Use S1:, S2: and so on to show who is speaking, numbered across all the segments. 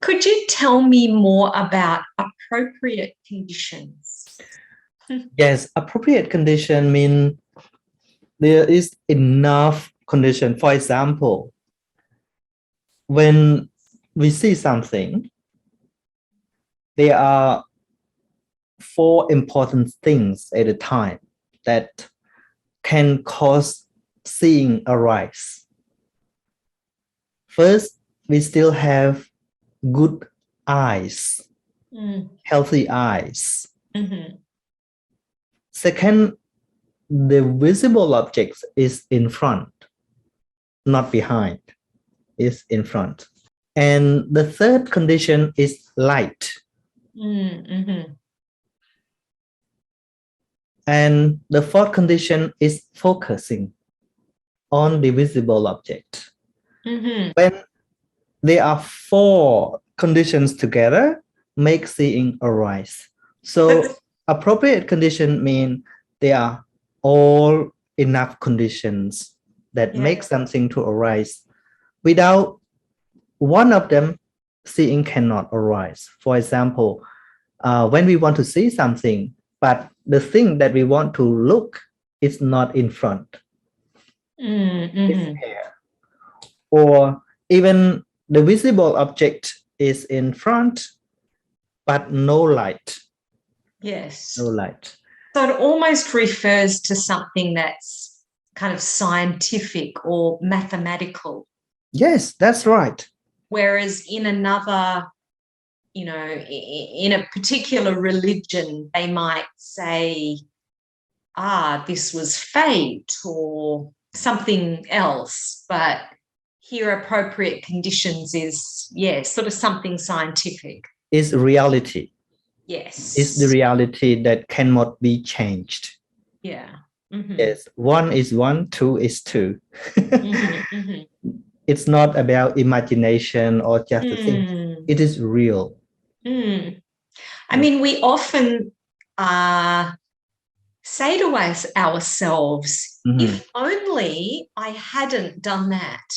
S1: Could you tell me more about appropriate conditions?
S2: Yes, appropriate condition mean there is enough condition. For example, when we see something, there are 4 important things at a time that can cause seeing arise. First, we still have good eyes, healthy eyes. Second, the visible object is in front, not behind, is in front. And the third condition is light. And the fourth condition is focusing on the visible object. When there are 4 conditions together, make seeing arise. So appropriate condition mean there are all enough conditions that make something to arise. Without one of them, seeing cannot arise. For example, when we want to see something, but the thing that we want to look is not in front. It's here. Or even the visible object is in front, but no light.
S1: Yes.
S2: No light.
S1: So it almost refers to something that's kind of scientific or mathematical.
S2: Yes, that's right.
S1: Whereas in another, you know, in a particular religion, they might say, this was fate or something else. But here, appropriate conditions is, sort of something scientific.
S2: It's reality.
S1: Yes.
S2: It's the reality that cannot be changed.
S1: Yeah.
S2: Yes, 1 is 1, 2 is 2. It's not about imagination or just a thing. It is real.
S1: I mean, we often say to ourselves, if only I hadn't done that.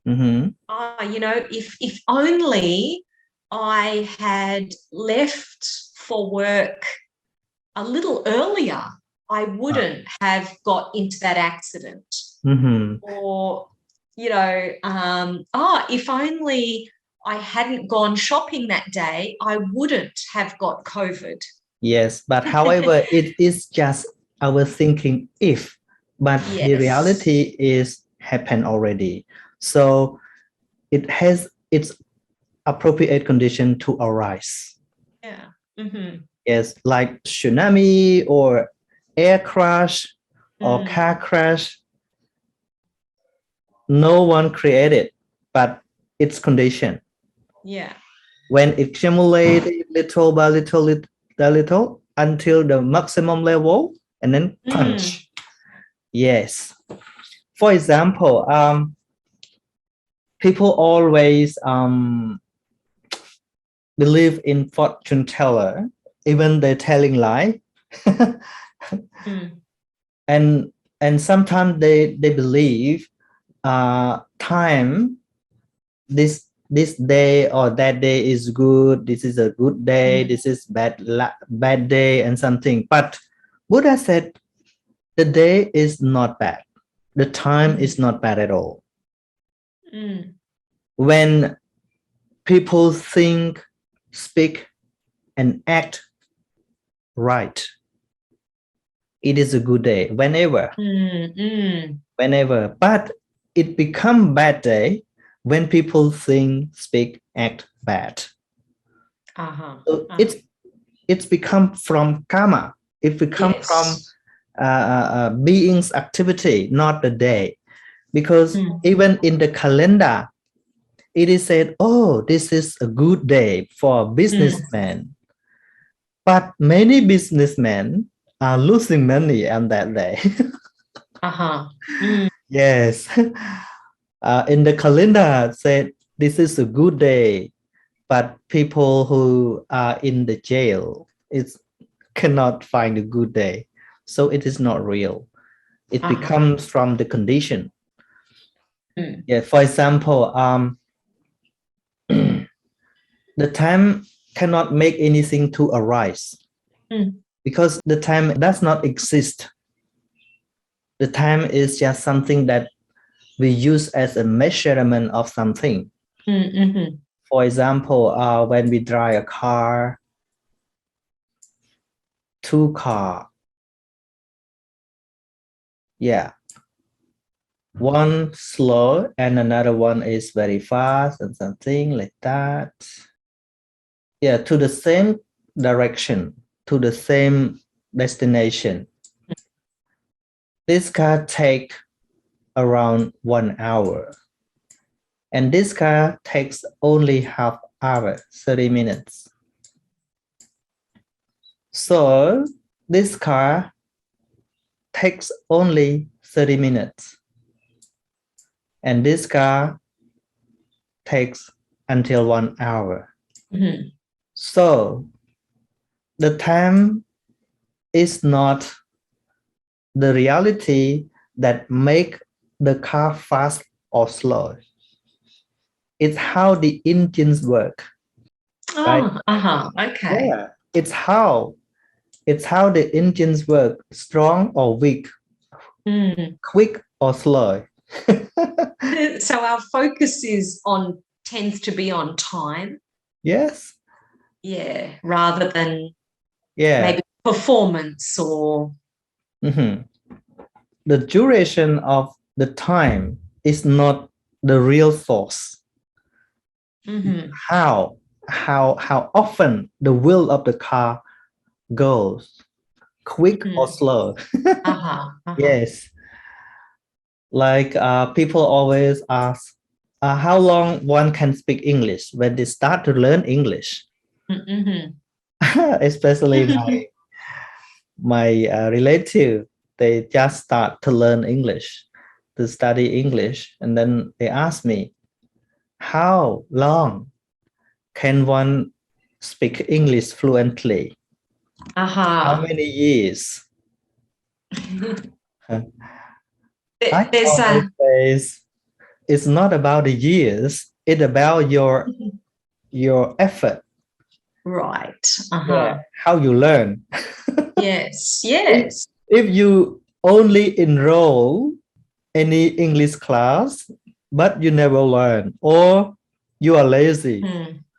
S1: You know, if only I had left for work a little earlier, I wouldn't have got into that accident. Or, you know, if only I hadn't gone shopping that day, I wouldn't have got COVID.
S2: Yes, but however, it is just our thinking if, but the reality is happened already. So it has its appropriate condition to arise. Yes, like tsunami or air crash or car crash. No one created, but it's condition. When it accumulates little by little until the maximum level and then punch. Yes. For example, people always believe in fortune teller, even they're telling lie. And sometimes they believe time, this day or that day is good, this is a good day, this is bad day and something. But Buddha said the day is not bad, the time is not bad at all. When people think, speak and act right, it is a good day whenever. But it become bad day when people think, speak, act bad. So it's become from karma. It become from being's activity, not the day. Because even in the calendar, it is said, oh, this is a good day for a businessman. But many businessmen are losing money on that day. Yes. In the calendar said, this is a good day. But people who are in the jail cannot find a good day. so it is not real. It becomes from the condition. Yeah, for example, the time cannot make anything to arise because the time does not exist. The time is just something that we use as a measurement of something. For example, when we drive a car, two car, yeah, one slow and another one is very fast and something like that. Yeah, to the same direction, to the same destination. This car take around 1 hour, and this car takes only half hour, 30 minutes. So this car takes only 30 minutes, and this car takes until 1 hour. So the time is not the reality that make the car fast or slow. It's how the engines work. Right?
S1: Okay.
S2: Yeah, it's how the engines work, strong or weak, quick or slow.
S1: So our focus tends to be on time.
S2: Yes.
S1: Yeah, rather than maybe performance or
S2: the duration of the time is not the real source. How often the wheel of the car goes, quick or slow. Yes, like people always ask how long one can speak English when they start to learn English. Especially my relative, they just start to learn English, to study English, and then they ask me, how long can one speak English fluently? How many years? I always say it's not about the years, it's about your effort.
S1: Right.
S2: Yeah, how you learn.
S1: Yes.
S2: If you only enroll any English class, but you never learn, or you are lazy,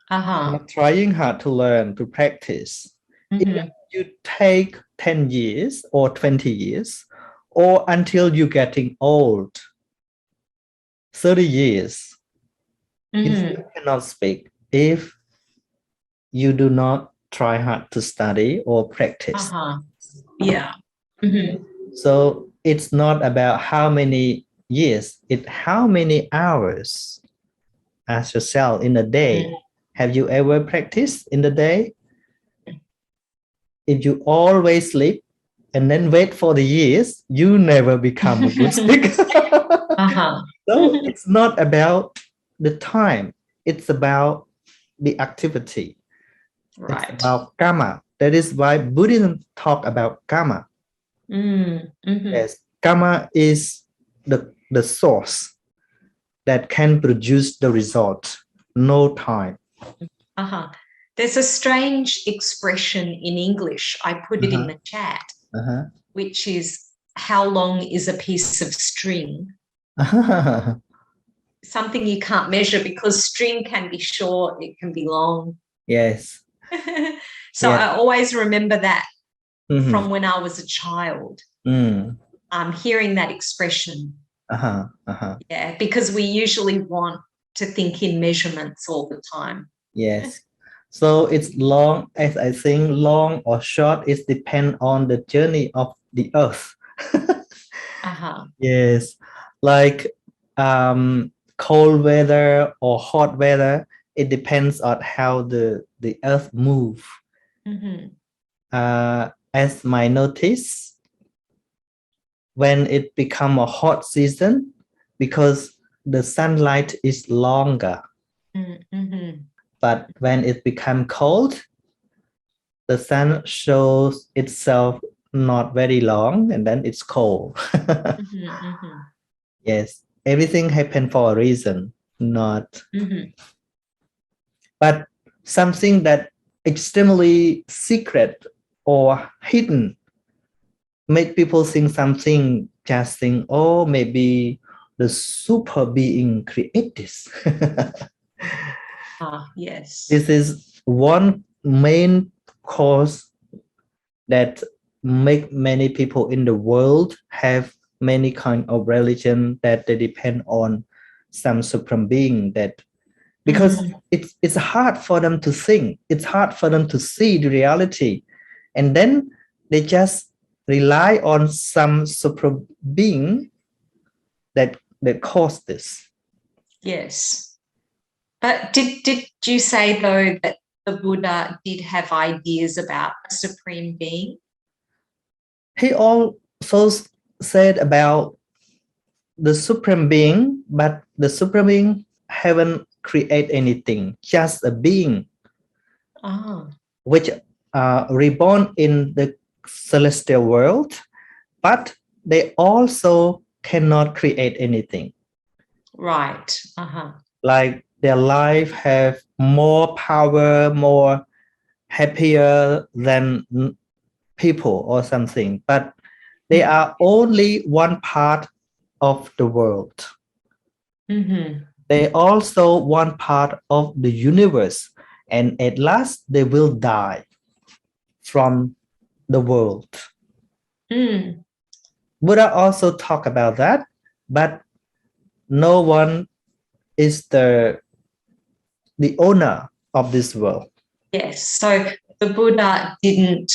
S2: not trying hard to learn, to practice. If you take 10 years or 20 years, or until you're getting old, 30 years, you still cannot speak if you do not try hard to study or practice.
S1: Yeah.
S2: So it's not about how many years, it's how many hours. Ask yourself in a day. Have you ever practiced in the day? If you always sleep and then wait for the years, you never become a good speaker. So it's not about the time, it's about the activity.
S1: Right.
S2: It's about karma. That is why Buddhism talk about karma. Yes, karma is the source that can produce the result. No time.
S1: There's a strange expression in English. I put it in the chat, which is, how long is a piece of string? Something you can't measure, because string can be short, it can be long.
S2: Yes.
S1: So I always remember that from when I was a child. Hearing that expression. Yeah, because we usually want to think in measurements all the time.
S2: Yes. So it's long, as I think, long or short, it depends on the journey of the earth. Yes. Like cold weather or hot weather, it depends on how the earth move. As my notice, when it become a hot season, because the sunlight is longer. But when it become cold, the sun shows itself not very long, and then it's cold. Yes, everything happened for a reason, not. But something that extremely secret or hidden make people think something, just think, oh, maybe the super being create this.
S1: Yes.
S2: This is one main cause that make many people in the world have many kind of religion that they depend on some supreme being, that because it's hard for them to think, it's hard for them to see the reality, and then they just rely on some supreme being that caused this.
S1: Yes. But did you say though that the Buddha did have ideas about a supreme being?
S2: He also said about the supreme being, but the supreme being haven't create anything, just a being which reborn in the celestial world, but they also cannot create anything.
S1: Right.
S2: Like their life have more power, more happier than people or something, but they are only one part of the world. They also one part of the universe, and at last they will die from the world. Buddha also talk about that, but no one is the owner of this world.
S1: Yes, so the Buddha didn't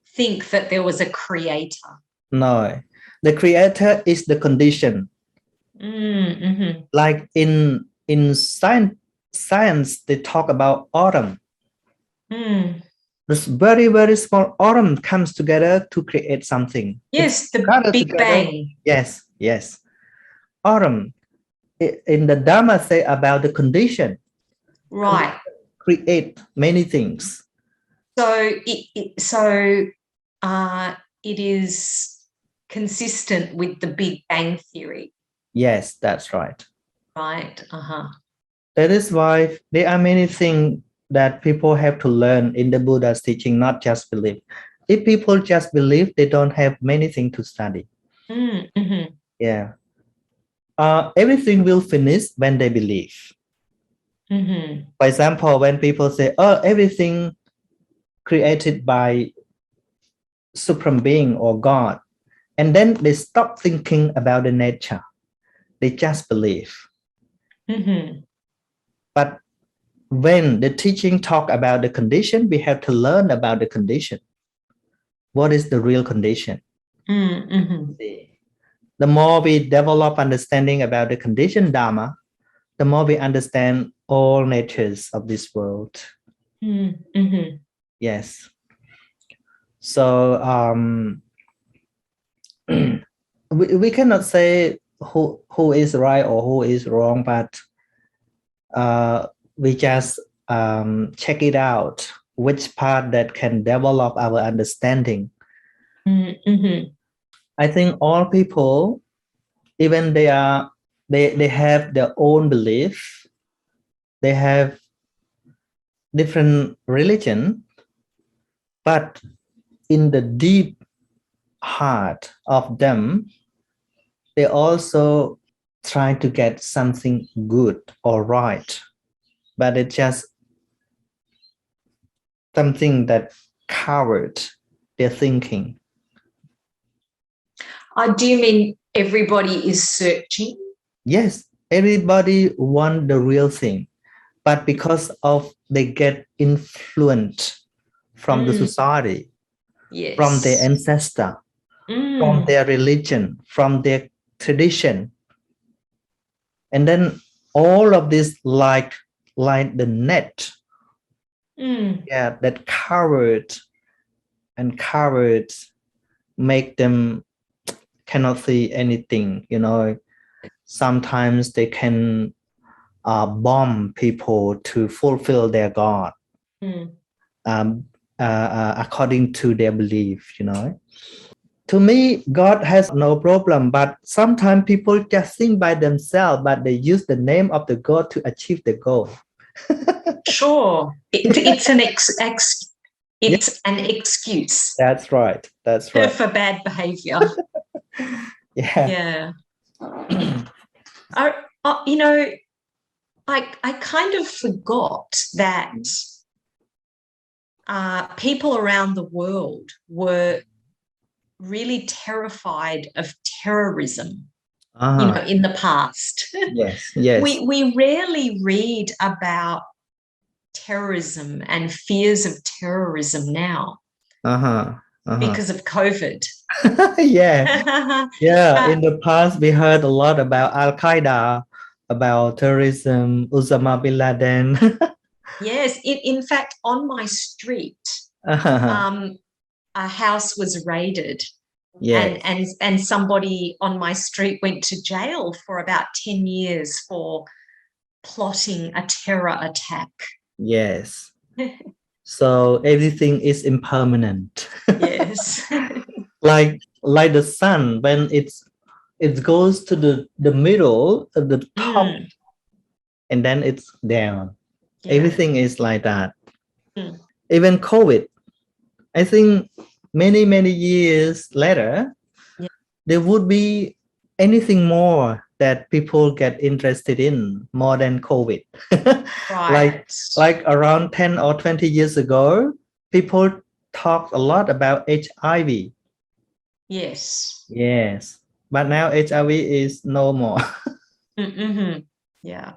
S1: think that there was a creator.
S2: No, the creator is the condition. Like in science, they talk about atom. This very, very small atom comes together to create something.
S1: Yes, the Big Bang.
S2: Yes, yes. Atom. In the Dharma say about the condition.
S1: Right.
S2: Create many things.
S1: So it is consistent with the Big Bang theory.
S2: Yes, that's right.
S1: Right.
S2: That is why there are many things that people have to learn in the Buddha's teaching, not just believe. If people just believe, they don't have many things to study. Yeah. Everything will finish when they believe. For example, when people say, oh, everything created by supreme being or God, and then they stop thinking about the nature. They just believe. But when the teaching talk about the condition, we have to learn about the condition. What is the real condition? The more we develop understanding about the condition Dharma, the more we understand all natures of this world. Yes. So we cannot say who is right or who is wrong, but we just check it out, which part that can develop our understanding. I think all people, even they have their own belief, they have different religion, but in the deep heart of them, they also try to get something good or right, but it's just something that covered their thinking.
S1: Do you mean everybody is searching?
S2: Yes, everybody want the real thing, but because of they get influenced from the society, from their ancestor, from their religion, from their tradition, and then all of this like the net, that covered make them cannot see anything. Sometimes they can bomb people to fulfill their God according to their belief, you know. To me, God has no problem, but sometimes people just think by themselves, but they use the name of the God to achieve the goal.
S1: Sure. It's an an excuse.
S2: That's right. That's right.
S1: For bad behavior.
S2: Yeah.
S1: You know, I kind of forgot that people around the world were really terrified of terrorism, you know, in the past.
S2: Yes.
S1: We rarely read about terrorism and fears of terrorism now because of COVID.
S2: Yeah. In the past, we heard a lot about Al-Qaeda, about terrorism, Osama bin Laden.
S1: Yes. In fact, on my street, a house was raided. And somebody on my street went to jail for about 10 years for plotting a terror attack.
S2: Yes. So everything is impermanent.
S1: Yes.
S2: like the sun, when it goes to the middle of the top and then it's down. Everything is like that. Even COVID, I think many years later, there would be anything more that people get interested in more than COVID.
S1: Right.
S2: like around 10 or 20 years ago, people talked a lot about HIV.
S1: Yes.
S2: But now HIV is no more.
S1: Yeah.